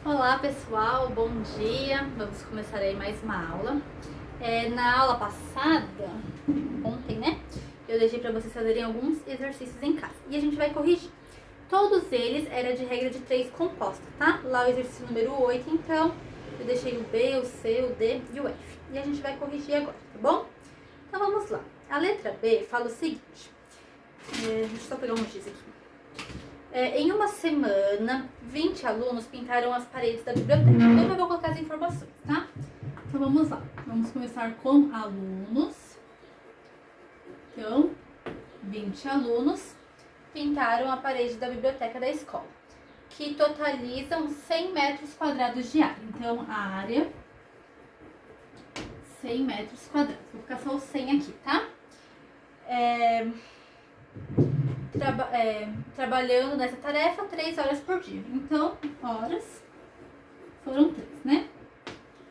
Olá pessoal, bom dia. Vamos começar aí mais uma aula. Na aula passada, ontem, né? Eu deixei para vocês fazerem alguns exercícios em casa e a gente vai corrigir. Todos eles era de regra de 3 composta, tá? Lá o exercício número 8, então eu deixei o B, o C, o D e o F. E a gente vai corrigir agora, tá bom? Então vamos lá. A letra B fala o seguinte. Deixa eu só pegar um giz aqui. Em uma semana, 20 alunos pintaram as paredes da biblioteca. Então eu vou colocar as informações, tá? Então vamos lá. Vamos começar com alunos. Então, 20 alunos pintaram a parede da biblioteca da escola, que totalizam 100 metros quadrados de área. Então, a área, 100 metros quadrados. Vou ficar só o 100 aqui, tá? Trabalhando nessa tarefa 3 horas por dia. Então, horas foram 3, né?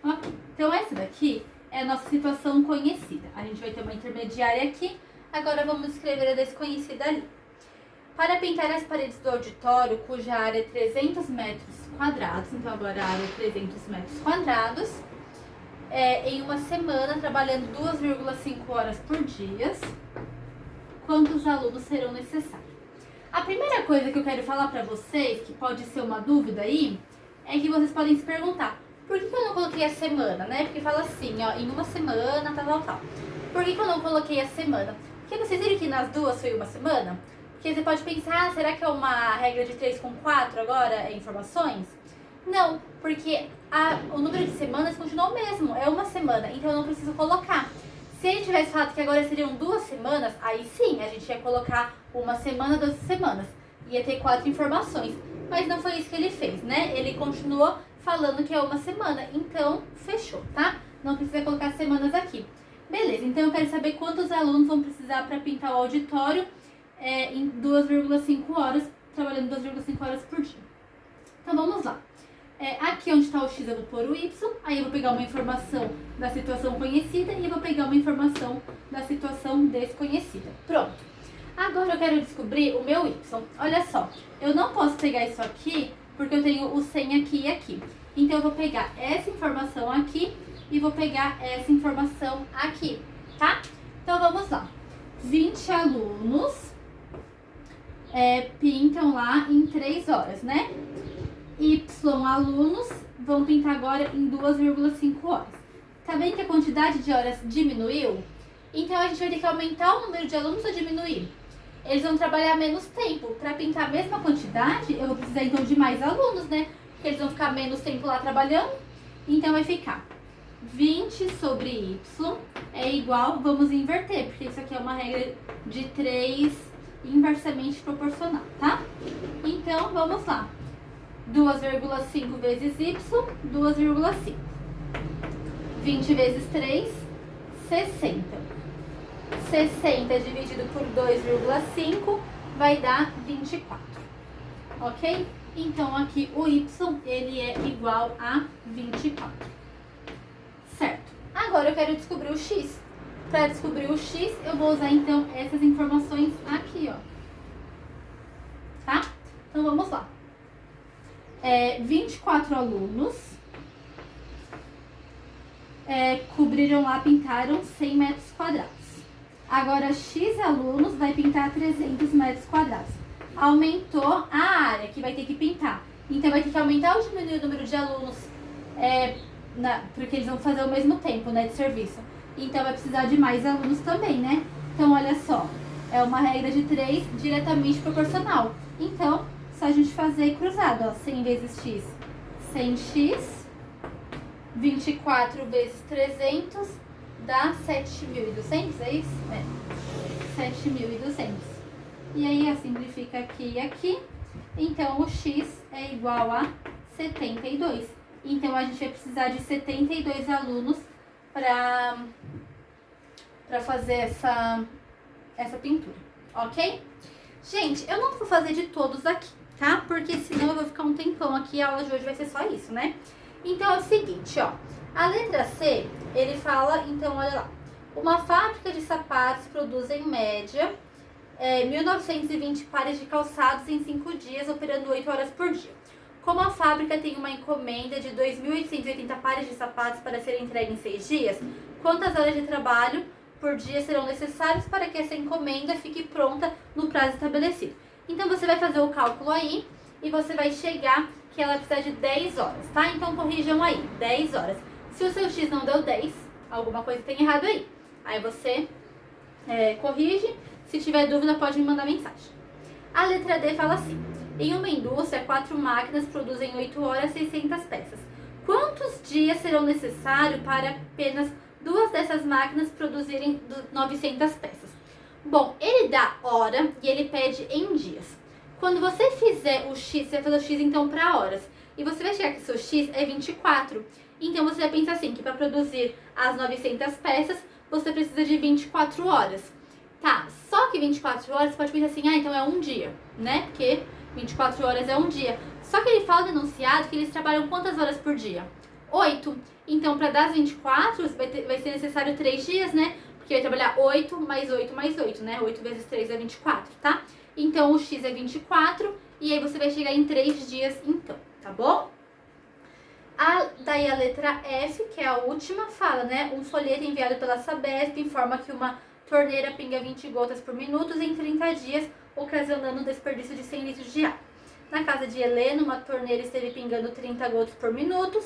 Ok. Então, essa daqui é a nossa situação conhecida. A gente vai ter uma intermediária aqui. Agora, vamos escrever a desconhecida ali. Para pintar as paredes do auditório, cuja área é 300 metros quadrados, então agora a área é 300 metros quadrados, em uma semana, trabalhando 2,5 horas por dia, quantos alunos serão necessários? A primeira coisa que eu quero falar para vocês, que pode ser uma dúvida aí, é que vocês podem se perguntar, por que eu não coloquei a semana, né? Porque fala assim, ó, em uma semana, tal. Por que eu não coloquei a semana? Porque vocês viram que nas duas foi uma semana? Porque você pode pensar, será que é uma regra de 3 com 4 agora, informações? Não, porque o número de semanas continua o mesmo, é uma semana, então eu não preciso colocar. Se ele tivesse falado que agora seriam 2 semanas, aí sim, a gente ia colocar uma semana, 2 semanas. Ia ter 4 informações. Mas não foi isso que ele fez, né? Ele continuou falando que é uma semana. Então, fechou, tá? Não precisa colocar semanas aqui. Beleza, então eu quero saber quantos alunos vão precisar para pintar o auditório em 2,5 horas, trabalhando 2,5 horas por dia. Então, vamos lá. Aqui onde está o X eu vou pôr o Y, aí eu vou pegar uma informação da situação conhecida e eu vou pegar uma informação da situação desconhecida. Pronto. Agora eu quero descobrir o meu Y. Olha só, eu não posso pegar isso aqui porque eu tenho o 100 aqui e aqui. Então eu vou pegar essa informação aqui e vou pegar essa informação aqui, tá? Então vamos lá. 20 alunos pintam lá em 3 horas, né? Y alunos vão pintar agora em 2,5 horas. Tá vendo que a quantidade de horas diminuiu? Então a gente vai ter que aumentar o número de alunos ou diminuir? Eles vão trabalhar menos tempo. Para pintar a mesma quantidade, eu vou precisar então de mais alunos, né? Porque eles vão ficar menos tempo lá trabalhando. Então vai ficar 20 sobre Y é igual, vamos inverter, porque isso aqui é uma regra de 3 inversamente proporcional, tá? Então vamos lá. 2,5 vezes Y, 2,5. 20 vezes 3, 60. 60 dividido por 2,5 vai dar 24. Ok? Então, aqui o Y, ele é igual a 24. Certo. Agora eu quero descobrir o X. Para descobrir o X, eu vou usar, então, essas informações aqui, ó. Tá? Então, vamos lá. 24 alunos cobriram lá, pintaram 100 metros quadrados. Agora, X alunos vai pintar 300 metros quadrados. Aumentou a área que vai ter que pintar. Então, vai ter que aumentar ou diminuir o número de alunos, porque eles vão fazer ao mesmo tempo, né, de serviço. Então, vai precisar de mais alunos também, né? Então, olha só, é uma regra de 3 diretamente proporcional. Então, só a gente fazer cruzado, ó, 100 vezes x, 100x, 24 vezes 300, dá 7.200, é isso? 7.200. E aí, simplifica aqui e aqui, então o x é igual a 72. Então, a gente vai precisar de 72 alunos para fazer essa pintura, ok? Gente, eu não vou fazer de todos aqui, tá? Porque senão eu vou ficar um tempão aqui e a aula de hoje vai ser só isso, né? Então é o seguinte, ó. A letra C, ele fala, então, olha lá. Uma fábrica de sapatos produz em média 1.920 pares de calçados em 5 dias, operando 8 horas por dia. Como a fábrica tem uma encomenda de 2.880 pares de sapatos para serem entregues em 6 dias, quantas horas de trabalho por dia serão necessárias para que essa encomenda fique pronta no prazo estabelecido? Então você vai fazer o cálculo aí e você vai chegar que ela precisa de 10 horas, tá? Então corrijam aí, 10 horas. Se o seu X não deu 10, alguma coisa tem errado aí. Aí você corrige, se tiver dúvida pode me mandar mensagem. A letra D fala assim: em uma indústria, 4 máquinas produzem 8 horas 600 peças. Quantos dias serão necessários para apenas 2 dessas máquinas produzirem 900 peças? Bom, ele dá hora e ele pede em dias. Quando você fizer o X, você vai fazer o X então para horas. E você vai chegar que seu X é 24. Então você vai pensar assim, que para produzir as 900 peças, você precisa de 24 horas. Tá, só que 24 horas, você pode pensar assim, então é um dia, né? Porque 24 horas é um dia. Só que ele fala no enunciado que eles trabalham quantas horas por dia? 8. Então, para dar as 24, vai ser necessário 3 dias, né? Porque vai trabalhar 8 mais 8 mais 8, né? 8 vezes 3 é 24, tá? Então, o X é 24 e aí você vai chegar em 3 dias, então, tá bom? Daí a letra F, que é a última, fala, né? Um folheto enviado pela Sabesp informa que uma torneira pinga 20 gotas por minuto em 30 dias, ocasionando um desperdício de 100 litros de água. Na casa de Helena, uma torneira esteve pingando 30 gotas por minuto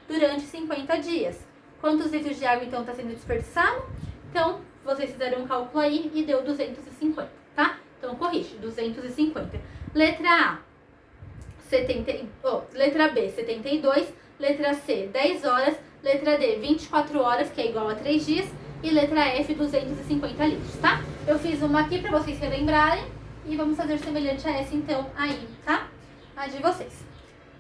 durante 50 dias. Quantos litros de água, então, está sendo desperdiçado? Então, vocês fizeram um cálculo aí e deu 250, tá? Então, corrige, 250. Letra A, letra B, 72. Letra C, 10 horas. Letra D, 24 horas, que é igual a 3 dias. E letra F, 250 litros, tá? Eu fiz uma aqui para vocês relembrarem. E vamos fazer semelhante a essa, então, aí, tá? A de vocês.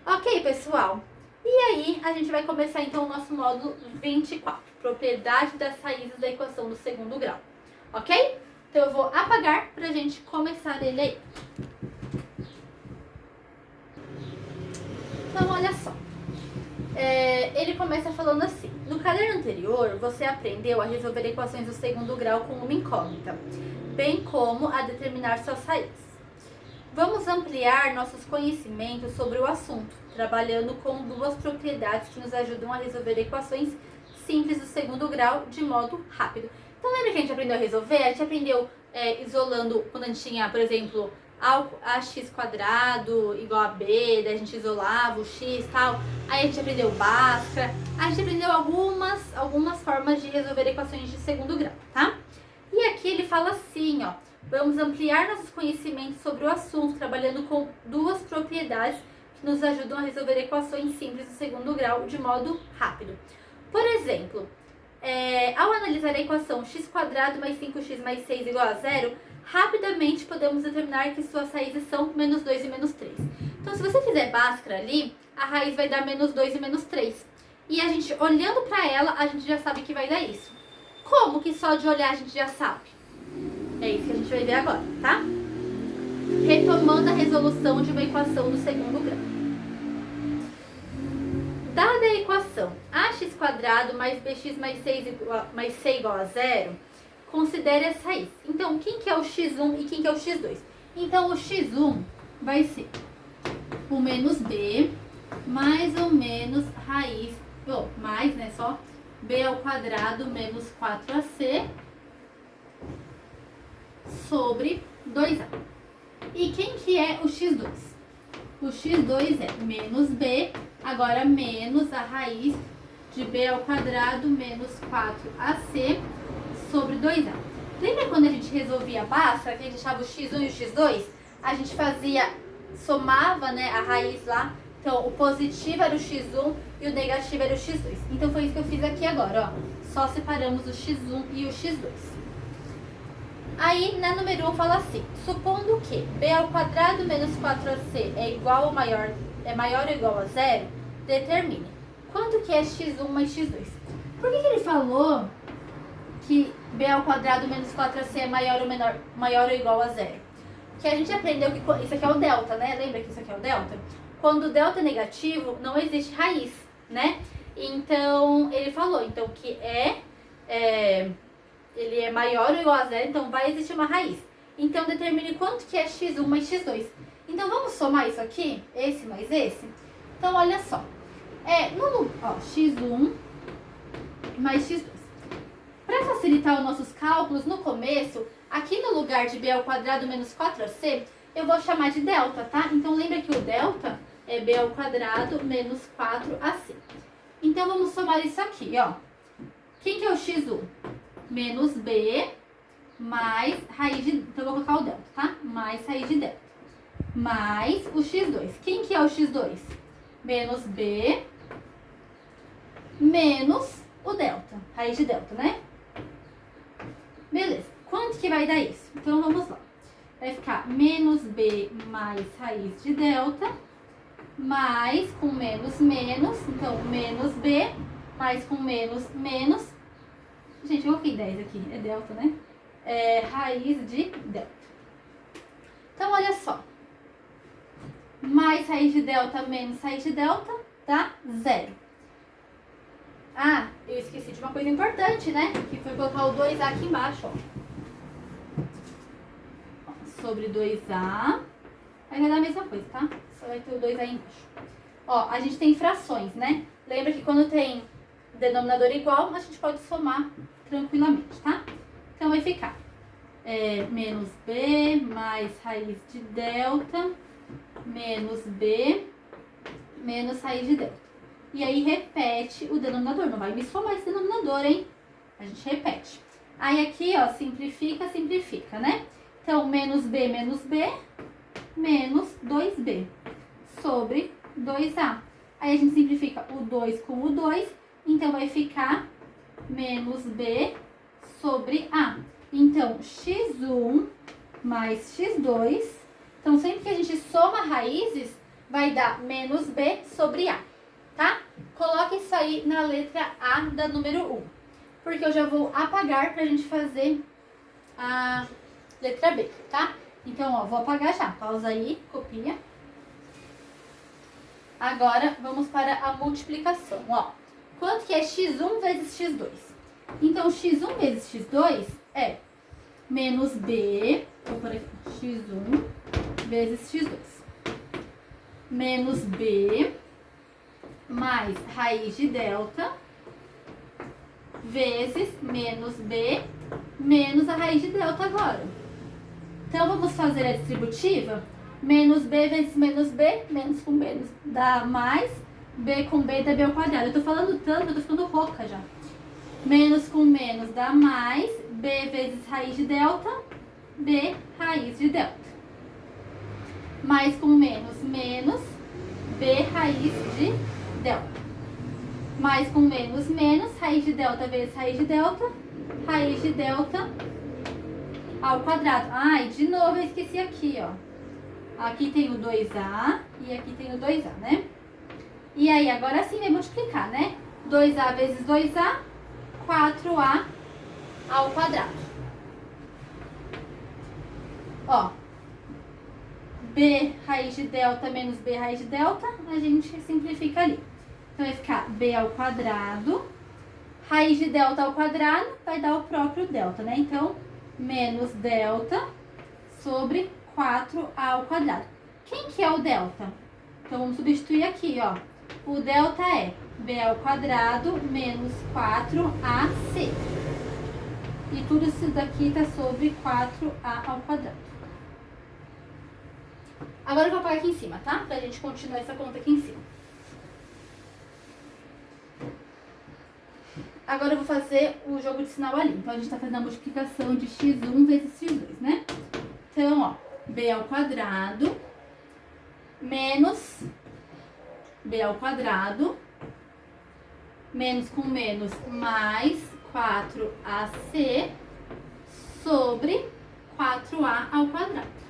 Ok, pessoal? E aí, a gente vai começar, então, o nosso módulo 24. Propriedade das raízes da equação do segundo grau. Ok? Então, eu vou apagar pra gente começar ele aí. Então, olha só. Ele começa falando assim: no caderno anterior, você aprendeu a resolver equações do segundo grau com uma incógnita, bem como a determinar suas raízes. Vamos ampliar nossos conhecimentos sobre o assunto, trabalhando com 2 propriedades que nos ajudam a resolver equações simples do segundo grau de modo rápido. Então, lembra que a gente aprendeu a resolver? A gente aprendeu isolando, quando a gente tinha, por exemplo, ax quadrado igual a b, daí a gente isolava o x e tal. Aí a gente aprendeu Bhaskara, a gente aprendeu algumas formas de resolver equações de segundo grau, tá? E aqui ele fala assim, ó: vamos ampliar nossos conhecimentos sobre o assunto, trabalhando com 2 propriedades que nos ajudam a resolver equações simples do segundo grau de modo rápido. Por exemplo, ao analisar a equação x² mais 5x mais 6 igual a 0, rapidamente podemos determinar que suas raízes são menos 2 e menos 3. Então, se você fizer Bhaskara ali, a raiz vai dar menos 2 e menos 3. E a gente, olhando para ela, a gente já sabe que vai dar isso. Como que só de olhar a gente já sabe? É isso que a gente vai ver agora, tá? Retomando a resolução de uma equação do segundo grau. Dada a equação ax² mais bx mais c igual a 0, considere as raízes. Então, quem que é o x1 e quem que é o x2? Então, o x1 vai ser o menos b mais ou menos raiz, mais, né, só b ao quadrado menos 4ac sobre 2a. E quem que é o x2? O x2 é menos b, agora menos a raiz de b ao quadrado menos 4ac sobre 2a. Lembra quando a gente resolvia a Bhaskara, que a gente achava o x1 e o x2? A gente somava, né, a raiz lá. Então, o positivo era o x1 e o negativo era o x2. Então, foi isso que eu fiz aqui agora, ó. Só separamos o x1 e o x2. Aí, na número 1, fala assim: supondo que b ao quadrado menos 4ac é maior ou igual a 0, determine quanto que é x1 mais x2. Por que ele falou que b ao quadrado menos 4ac é maior ou igual a 0? Porque a gente aprendeu que isso aqui é o delta, né? Lembra que isso aqui é o delta? Quando o delta é negativo, não existe raiz, né? Então, ele falou então que ele é maior ou igual a 0, então vai existir uma raiz. Então, determine quanto que é x1 mais x2. Então, vamos somar isso aqui, esse mais esse? Então, olha só. x1 mais x2. Para facilitar os nossos cálculos, no começo, aqui no lugar de b ao quadrado menos 4ac, eu vou chamar de delta, tá? Então, lembra que o delta é b ao quadrado menos 4ac. Então, vamos somar isso aqui, ó. Quem que é o x1? Menos b mais raiz de... Então, eu vou colocar o delta, tá? Mais raiz de delta. Mais o x2. Quem que é o x2? Menos b menos o delta. Raiz de delta, né? Beleza. Quanto que vai dar isso? Então, vamos lá. Vai ficar menos b mais raiz de delta, mais com menos, menos. Então, menos b, mais com menos, menos. Gente, eu coloquei 10 aqui. É delta, né? É raiz de delta. Então, olha só. Mais raiz de delta menos raiz de delta dá 0. Ah, eu esqueci de uma coisa importante, né? Que foi colocar o 2a aqui embaixo, ó. Sobre 2a. Aí vai dar a mesma coisa, tá? Só vai ter o 2a aí embaixo. Ó, a gente tem frações, né? Lembra que quando tem denominador igual, a gente pode somar tranquilamente, tá? Então vai ficar menos b mais raiz de delta menos b menos raiz de delta. E aí repete o denominador. Não vai me somar esse denominador, hein? A gente repete. Aí aqui, ó, simplifica, simplifica, né? Então, menos b menos 2b sobre 2a. Aí a gente simplifica o 2 com o 2. Então, vai ficar menos b sobre a. Então, x1 mais x2. Então, sempre que a gente soma raízes, vai dar menos b sobre a, tá? Coloca isso aí na letra A da número 1. Porque eu já vou apagar pra gente fazer a letra B, tá? Então, ó, vou apagar já. Pausa aí, copia. Agora, vamos para a multiplicação, ó. Quanto que é x1 vezes x2? Então, x1 vezes x2 é menos b, vou por aqui, x1 vezes x2, menos b mais raiz de delta vezes menos b menos a raiz de delta agora. Então, vamos fazer a distributiva. Menos b vezes menos b, menos com menos dá mais, b com b dá b ao quadrado. Eu tô falando tanto, eu tô ficando rouca já. Menos com menos dá mais, b vezes raiz de delta, b raiz de delta. Mais com menos, menos, b raiz de delta. Mais com menos, menos, raiz de delta vezes raiz de delta ao quadrado. Ah, e de novo eu esqueci aqui, ó. Aqui tem o 2a e aqui tem o 2a, né? E aí, agora sim vai multiplicar, né? 2a vezes 2a, 4a ao quadrado. Ó, b raiz de delta menos b raiz de delta, a gente simplifica ali. Então, vai ficar b ao quadrado, raiz de delta ao quadrado, vai dar o próprio delta, né? Então, menos delta sobre 4a ao quadrado. Quem que é o delta? Então, vamos substituir aqui, ó. O delta é b ao quadrado menos 4ac. E tudo isso daqui tá sobre 4a ao quadrado. Agora eu vou apagar aqui em cima, tá? Pra gente continuar essa conta aqui em cima. Agora eu vou fazer o jogo de sinal ali. Então, a gente tá fazendo a multiplicação de x1 vezes x2, né? Então, ó, b ao quadrado menos b ao quadrado menos com menos mais 4ac sobre 4a ao quadrado.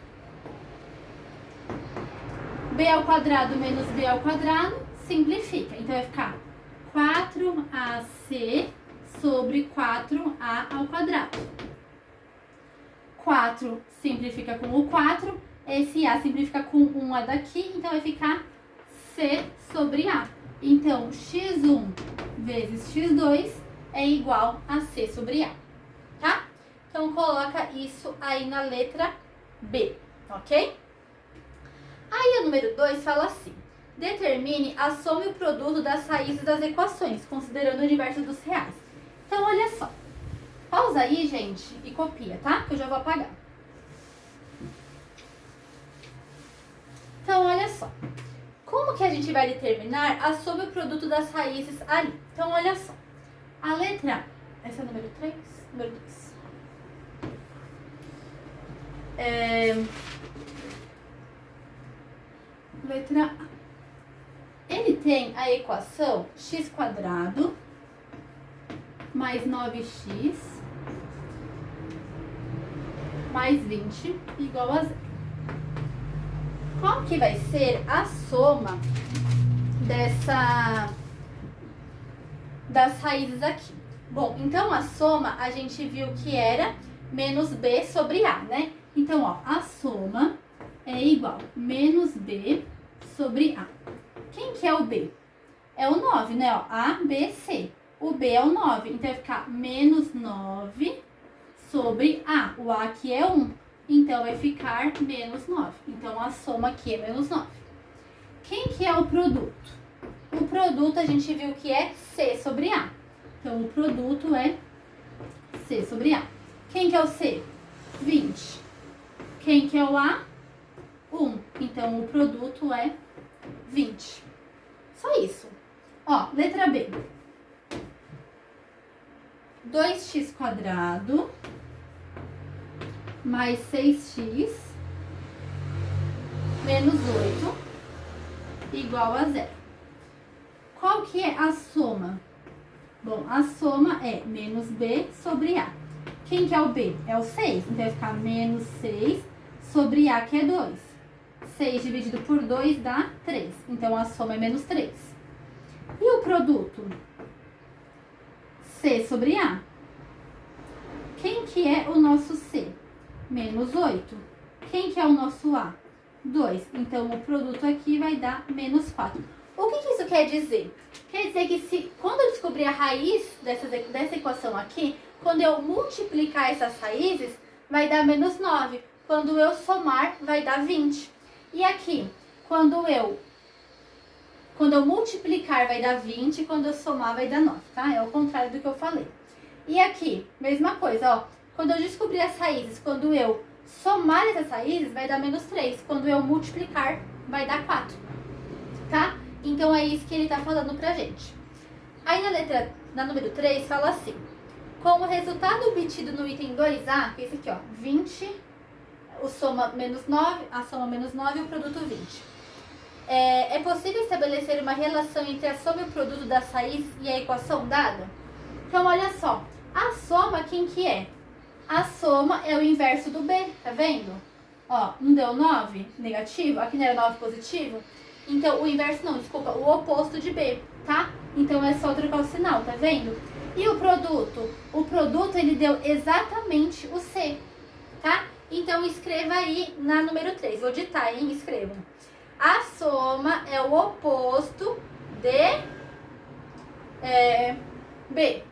B ao quadrado menos b ao quadrado simplifica. Então, vai ficar 4ac sobre 4a ao quadrado. 4 simplifica com o 4. Esse a simplifica com 1a daqui. Então, vai ficar c sobre a. Então, x1 vezes x2 é igual a c sobre a. Tá? Então, coloca isso aí na letra B. Ok? Aí, o número 2 fala assim. Determine a soma e o produto das raízes das equações, considerando o universo dos reais. Então, olha só. Pausa aí, gente, e copia, tá? Que eu já vou apagar. Então, olha só. Como que a gente vai determinar a soma e o produto das raízes ali? Então, olha só. A letra A. Esse é o número 3? Número 2. Letra A. Ele tem a equação x² mais 9x mais 20 igual a 0. Qual que vai ser a soma das raízes aqui? Bom, então a soma a gente viu que era menos b sobre a, né? Então, ó, a soma é igual a menos b sobre a. Quem que é o b? É o 9, né? Ó, a, b, c. O b é o 9, então vai ficar menos 9 sobre a. O a aqui é 1, então vai ficar menos 9. Então, a soma aqui é menos 9. Quem que é o produto? O produto a gente viu que é c sobre a. Então, o produto é c sobre a. Quem que é o c? 20. Quem que é o a? 1. Então, o produto é 20. Só isso. Ó, letra B. 2x² mais 6x menos 8 igual a 0. Qual que é a soma? Bom, a soma é menos b sobre a. Quem que é o b? É o 6. Então, vai ficar menos 6 sobre a, que é 2. 6 dividido por 2 dá 3. Então, a soma é menos 3. E o produto? C sobre A. Quem que é o nosso C? Menos 8. Quem que é o nosso A? 2. Então, o produto aqui vai dar menos 4. O que isso quer dizer? Quer dizer que quando eu descobrir a raiz dessa equação aqui, quando eu multiplicar essas raízes, vai dar menos 9. Quando eu somar, vai dar 20. E aqui, quando eu multiplicar, vai dar 20. Quando eu somar, vai dar 9, tá? É o contrário do que eu falei. E aqui, mesma coisa, ó. Quando eu descobrir as raízes, quando eu somar essas raízes, vai dar menos 3. Quando eu multiplicar, vai dar 4, tá? Então, é isso que ele tá falando pra gente. Aí, na número 3, fala assim. Com o resultado obtido no item 2A, que é esse aqui, ó, 20, a soma menos 9 e o produto 20. É possível estabelecer uma relação entre a soma e o produto das raízes e a equação dada? Então, olha só. A soma, quem que é? A soma é o inverso do B, tá vendo? Ó, não deu 9 negativo? Aqui não era 9 positivo? Então, o inverso não, desculpa, o oposto de B, tá? Então, é só trocar o sinal, tá vendo? E o produto? O produto, ele deu exatamente o C, tá? Então, escreva aí na número 3. Vou ditar, hein? Escrevam. A soma é o oposto de B.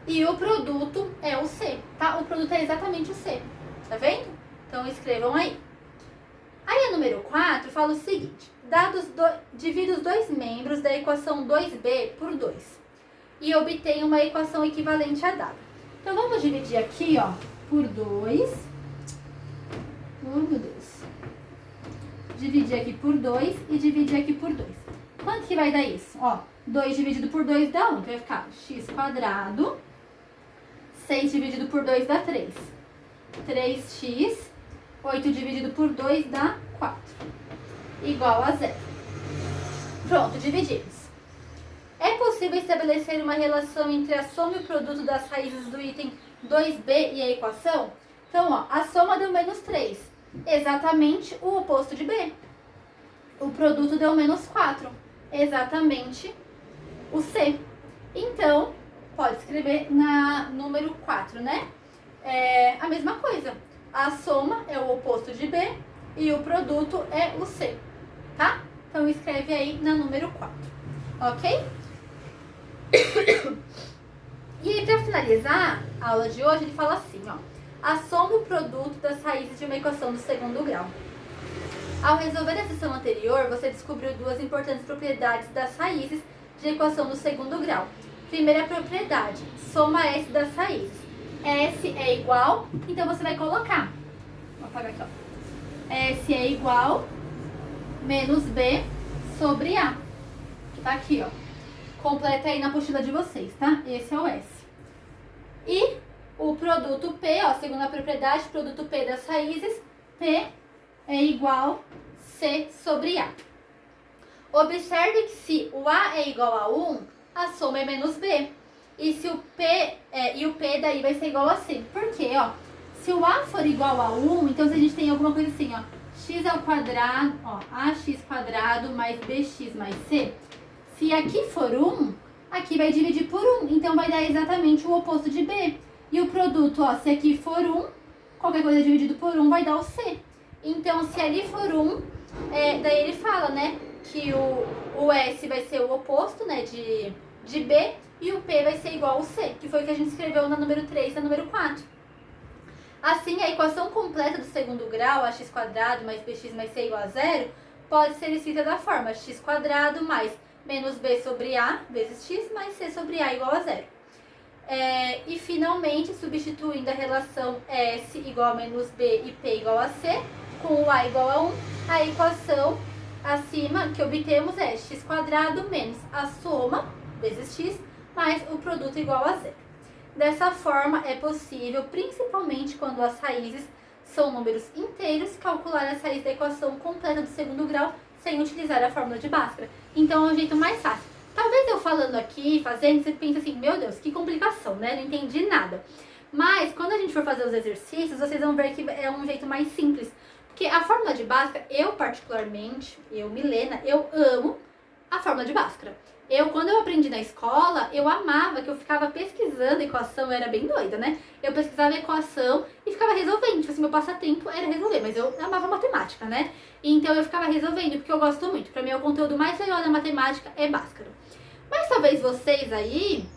E o produto é o C, tá? O produto é exatamente o C, tá vendo? Então, escrevam aí. Aí, a número 4 fala o seguinte. Divida os dois membros da equação 2b por 2 e obtém uma equação equivalente à dada. Então, vamos dividir aqui, ó, por 2. Oh, meu Deus. Dividir aqui por 2 e dividir aqui por 2. Quanto que vai dar isso? Ó, 2 dividido por 2 dá 1. Então, vai ficar x². 6 dividido por 2 dá 3. 3x. 8 dividido por 2 dá 4. Igual a 0. Pronto, dividimos. É possível estabelecer uma relação entre a soma e o produto das raízes do item 2b e a equação? Então, ó, a soma deu menos 3. Exatamente o oposto de B. O produto deu menos 4. Exatamente o C. Então, pode escrever na número 4, né? É a mesma coisa. A soma é o oposto de B e o produto é o C, tá? Então, escreve aí na número 4, ok? E aí, para finalizar a aula de hoje, ele fala assim, ó. A soma e o produto das raízes de uma equação do segundo grau. Ao resolver a questão anterior, você descobriu duas importantes propriedades das raízes de equação do segundo grau. Primeira propriedade, soma S das raízes. S é igual, então você vai colocar, vou apagar aqui, ó. S é igual menos B sobre A. Tá aqui, ó. Completa aí na apostila de vocês, tá? Esse é o S. E o produto P, ó, segunda propriedade, produto P das raízes, P é igual C sobre A. Observe que se o A é igual a 1, a soma é menos B. E se o P e o P daí vai ser igual a C. Por quê, ó? Se o A for igual a 1, então se a gente tem alguma coisa assim, ó, x ao quadrado, ó, ax quadrado mais bx mais c. Se aqui for 1, aqui vai dividir por 1, então vai dar exatamente o oposto de B. E o produto, ó, se aqui for 1, qualquer coisa dividido por 1 vai dar o C. Então, se ali for 1, daí ele fala, né, que o S vai ser o oposto, né, de B, e o P vai ser igual ao C, que foi o que a gente escreveu na número 3 e na número 4. Assim, a equação completa do segundo grau, ax quadrado mais bx mais c igual a 0, pode ser escrita da forma x quadrado mais menos b sobre a vezes x mais c sobre a igual a 0. E finalmente, substituindo a relação S igual a menos B e P igual a C, com o A igual a 1, a equação acima que obtemos é x quadrado menos a soma vezes x mais o produto igual a 0. Dessa forma, é possível, principalmente quando as raízes são números inteiros, calcular as raízes da equação completa do segundo grau sem utilizar a fórmula de Bhaskara. Então, é um jeito mais fácil. Talvez eu falando aqui, fazendo, você pense assim, meu Deus, que complicação, né? Não entendi nada. Mas, quando a gente for fazer os exercícios, vocês vão ver que é um jeito mais simples. Porque a fórmula de Bhaskara, eu particularmente, Milena, eu amo a fórmula de Bhaskara. Quando eu aprendi na escola, eu amava que eu ficava pesquisando a equação, eu era bem doida, né? Eu pesquisava a equação e ficava resolvendo. Tipo assim, meu passatempo era resolver, mas eu amava matemática, né? Então eu ficava resolvendo, porque eu gosto muito. Pra mim, o conteúdo mais legal da matemática é Bhaskara. Mas talvez vocês aí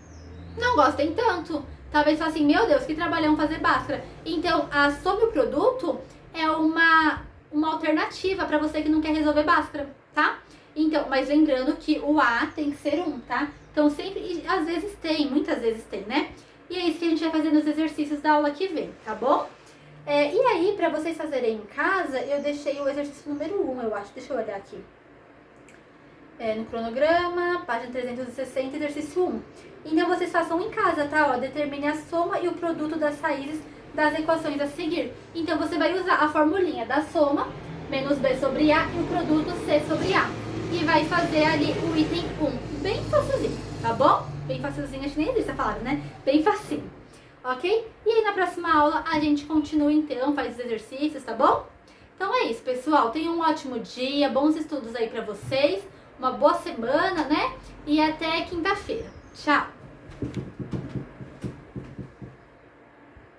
não gostem tanto. Talvez falem assim, meu Deus, que trabalhão fazer Bhaskara. Então, a sobre o produto é uma alternativa pra você que não quer resolver Bhaskara, tá? Então, mas lembrando que o A tem que ser 1, tá? Então sempre, e às vezes tem, muitas vezes tem, né? E é isso que a gente vai fazer nos exercícios da aula que vem, tá bom? E aí, pra vocês fazerem em casa, eu deixei o exercício número 1, eu acho. Deixa eu olhar aqui. No cronograma, página 360, exercício 1. Então, vocês façam em casa, tá? Ó, determine a soma e o produto das raízes das equações a seguir. Então, você vai usar a formulinha da soma, menos B sobre A, e o produto C sobre A. E vai fazer ali o item 1. Bem facilzinho, tá bom? Bem facilzinho, acho que nem existe essa palavra, né? Bem facinho, ok? E aí, na próxima aula, a gente continua, então, faz os exercícios, tá bom? Então é isso, pessoal. Tenham um ótimo dia, bons estudos aí pra vocês. Uma boa semana, né? E até quinta-feira. Tchau!